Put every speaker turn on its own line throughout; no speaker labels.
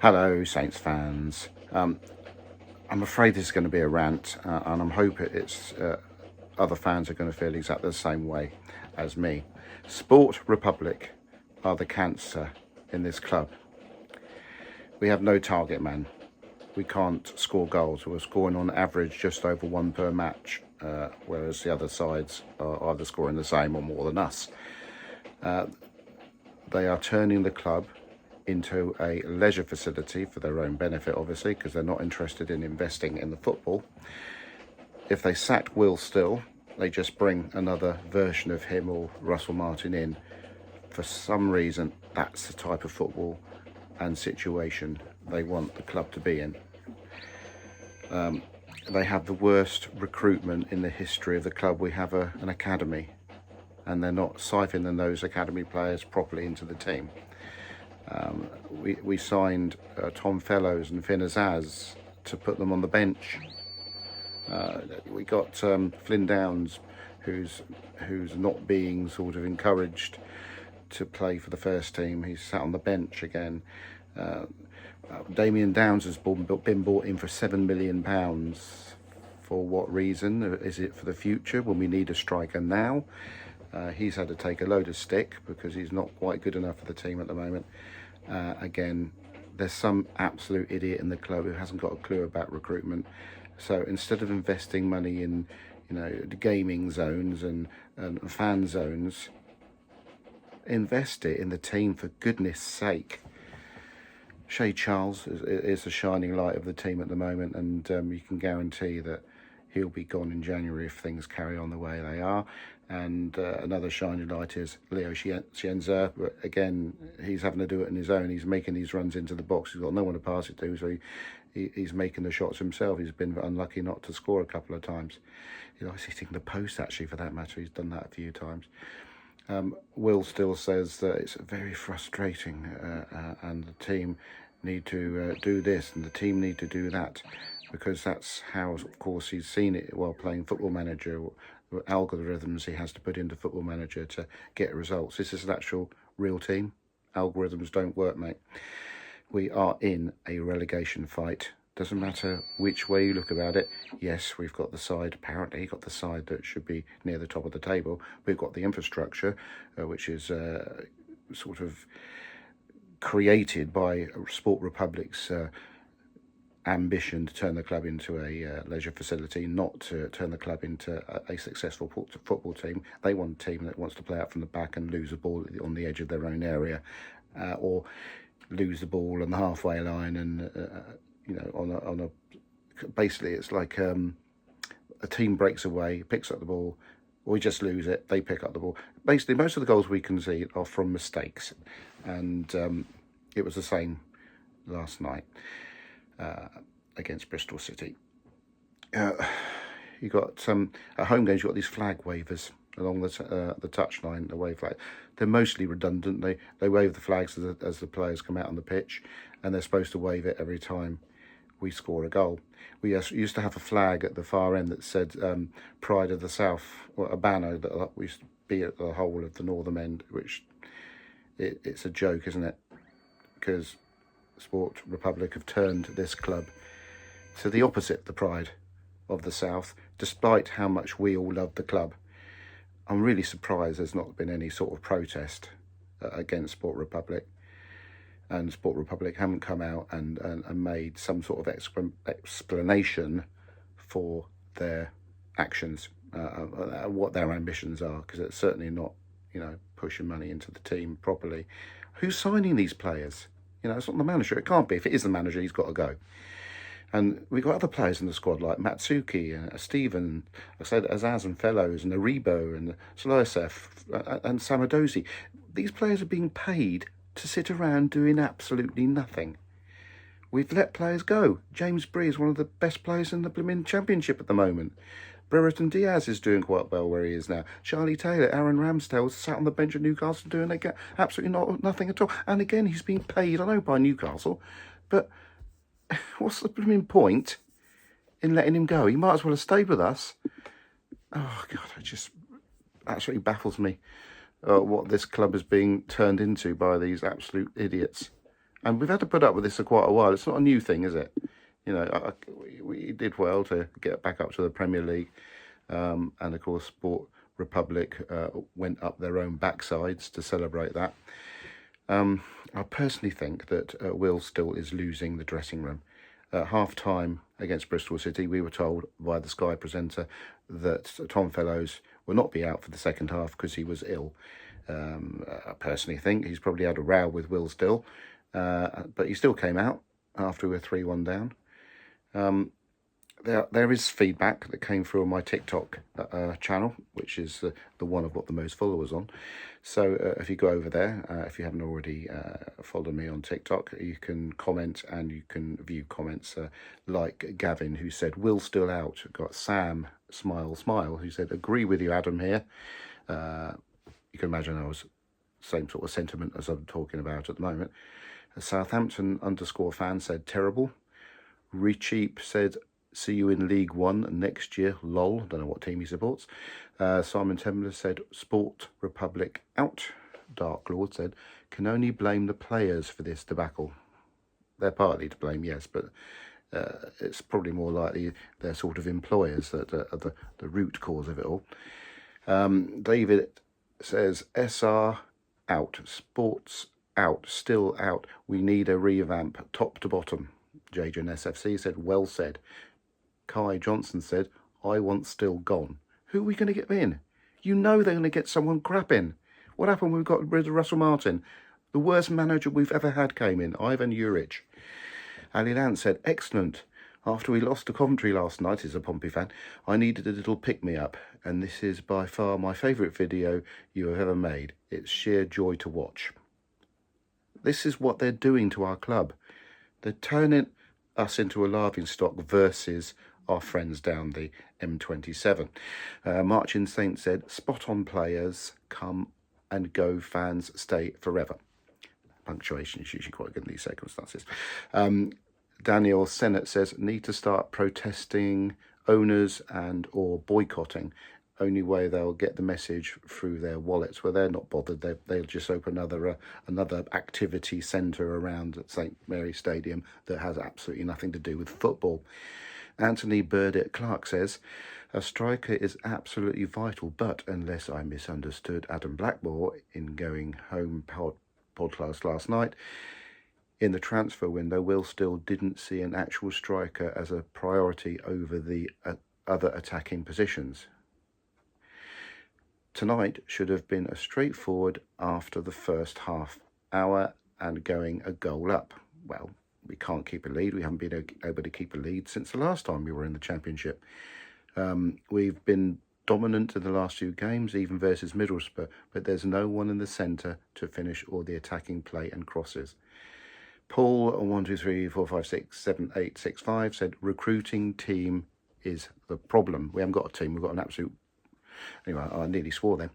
Hello, Saints fans. I'm afraid this is going to be a rant, and I'm hoping other fans are going to feel exactly the same way as me. Sport Republic are the cancer in this club. We have no target man. We can't score goals. We're scoring on average just over one per match, whereas the other sides are either scoring the same or more than us. They are turning the club into a leisure facility for their own benefit, obviously, because they're not interested in investing in the football. If they sacked Will Still, they just bring another version of him or Russell Martin in. For some reason, that's the type of football and situation they want the club to be in. They have the worst recruitment in the history of the club. We have an academy, and they're not siphoning those academy players properly into the team. We signed Tom Fellows and Finn Azaz to put them on the bench. We got Flynn Downs, who's not being sort of encouraged to play for the first team. He's sat on the bench again. Damien Downs has been bought in for £7 million. For what reason? Is it for the future when we need a striker now? He's had to take a load of stick because he's not quite good enough for the team at the moment. Again, there's some absolute idiot in the club who hasn't got a clue about recruitment. So instead of investing money in, the gaming zones and fan zones, invest it in the team for goodness sake. Shay Charles is the shining light of the team at the moment, and you can guarantee that he'll be gone in January if things carry on the way they are. And another shining light is Leo Scienza. But again, he's having to do it on his own. He's making these runs into the box. He's got no one to pass it to, so he's making the shots himself. He's been unlucky not to score a couple of times. He's hitting the post, actually, for that matter. He's done that a few times. Will still says that it's very frustrating and the team need to do this and the team need to do that, because that's how, of course, he's seen it while playing Football Manager. Algorithms he has to put into Football Manager to get results. This is an actual real team. Algorithms don't work, mate. We are in a relegation fight. Doesn't matter which way you look about it. Yes, we've got the side, apparently, got the side that should be near the top of the table. We've got the infrastructure, which is sort of created by Sport Republic's ambition to turn the club into a leisure facility, not to turn the club into a successful football team. They want a team that wants to play out from the back and lose the ball on the edge of their own area, or lose the ball on the halfway line and on a basically it's like a team breaks away, picks up the ball, we just lose it, they pick up the ball. Basically, most of the goals we concede are from mistakes, and it was the same last night against Bristol City. You got at home games, you got these flag wavers along the touchline, the wave flag. They're mostly redundant. They wave the flags as the players come out on the pitch, and they're supposed to wave it every time we score a goal. We used to have a flag at the far end that said Pride of the South, or a banner that used to be at the whole of the northern end, which it's a joke, isn't it? Because Sport Republic have turned this club to the opposite, the Pride of the South, despite how much we all love the club. I'm really surprised there's not been any sort of protest against Sport Republic, and Sport Republic haven't come out and made some sort of explanation for their actions, what their ambitions are, because it's certainly not, pushing money into the team properly. Who's signing these players? It's not the manager. It can't be. If it is the manager, he's got to go. And we've got other players in the squad like Matsuki and Stephen, I said Azaz and Fellows and Aribo and Solosev and Samadozi. These players are being paid to sit around doing absolutely nothing. We've let players go. James Bree is one of the best players in the blooming Championship at the moment. Brereton Diaz is doing quite well where he is now. Charlie Taylor, Aaron Ramsdale sat on the bench at Newcastle doing absolutely nothing at all. And again, he's being paid, I know, by Newcastle, but what's the blooming point in letting him go? He might as well have stayed with us. Oh, God, it just absolutely baffles me what this club is being turned into by these absolute idiots. And we've had to put up with this for quite a while. It's not a new thing, is it? You know, we did well to get back up to the Premier League. And of course, Sport Republic went up their own backsides to celebrate that. I personally think that Will still is losing the dressing room. At half-time against Bristol City, we were told by the Sky presenter that Tom Fellows will not be out for the second half because he was ill. I personally think he's probably had a row with Will still, but he still came out after we were 3-1 down. There is feedback that came through on my TikTok channel, which is the one I've got the most followers on. So if you go over there, if you haven't already followed me on TikTok, you can comment and you can view comments like Gavin, who said, Will's still out. We've got Sam, Smile, who said, agree with you, Adam, here. You can imagine I was same sort of sentiment as I'm talking about at the moment. Southampton _fan said, terrible. Recheap said, see you in League One next year, lol. Don't know what team he supports. Simon Tembler said, Sport Republic out. Dark Lord said, can only blame the players for this debacle. They're partly to blame, yes, but it's probably more likely they're sort of employers that are the root cause of it all. David says, SR out, Sports out, still out. We need a revamp, top to bottom. JJ SFC said, well said. Kai Johnson said, I want still gone. Who are we going to get in? You know they're going to get someone crap in. What happened when we got rid of Russell Martin? The worst manager we've ever had came in, Ivan Juric. Ali Land said, excellent. After we lost to Coventry last night, he's a Pompey fan, I needed a little pick-me-up, and this is by far my favourite video you have ever made. It's sheer joy to watch. This is what they're doing to our club. They're turning us into a laughingstock versus our friends down the M27. Marchin Saint said, spot on players, come and go, fans stay forever. Punctuation is usually quite good in these circumstances. Daniel Sennett says, need to start protesting owners and or boycotting. Only way they'll get the message through their wallets. Well, they're not bothered. They'll just open another activity centre around St Mary's Stadium that has absolutely nothing to do with football. Anthony Burdett Clark says, a striker is absolutely vital, but unless I misunderstood Adam Blackmore in Going Home podcast last night, in the transfer window, Will still didn't see an actual striker as a priority over the other attacking positions. Tonight should have been a straightforward after the first half hour and going a goal up. Well, we can't keep a lead. We haven't been able to keep a lead since the last time we were in the Championship. We've been dominant in the last few games, even versus Middlesbrough, but there's no one in the centre to finish all the attacking play and crosses. Paul, 1, 2, 3, 4, 5, 6, 7, 8, 6, 5 said, recruiting team is the problem. We haven't got a team. We've got an absolute... Anyway, I nearly swore then.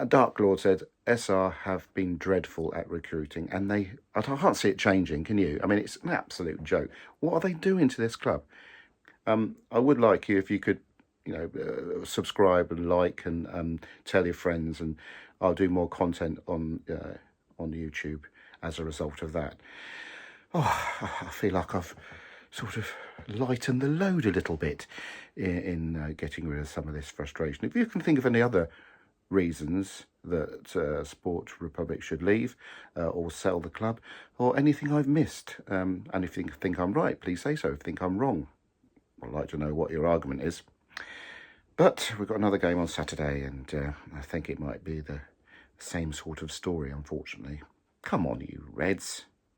Dark Lord said, SR have been dreadful at recruiting, and I can't see it changing, can you? I mean, it's an absolute joke. What are they doing to this club? I would like you if you could, subscribe and like and tell your friends, and I'll do more content on YouTube as a result of that. Oh, I feel like I've sort of lighten the load a little bit in getting rid of some of this frustration. If you can think of any other reasons that Sport Republic should leave or sell the club, or anything I've missed, and if you think I'm right, please say so. If you think I'm wrong, I'd like to know what your argument is. But we've got another game on Saturday, and I think it might be the same sort of story, unfortunately. Come on, you Reds.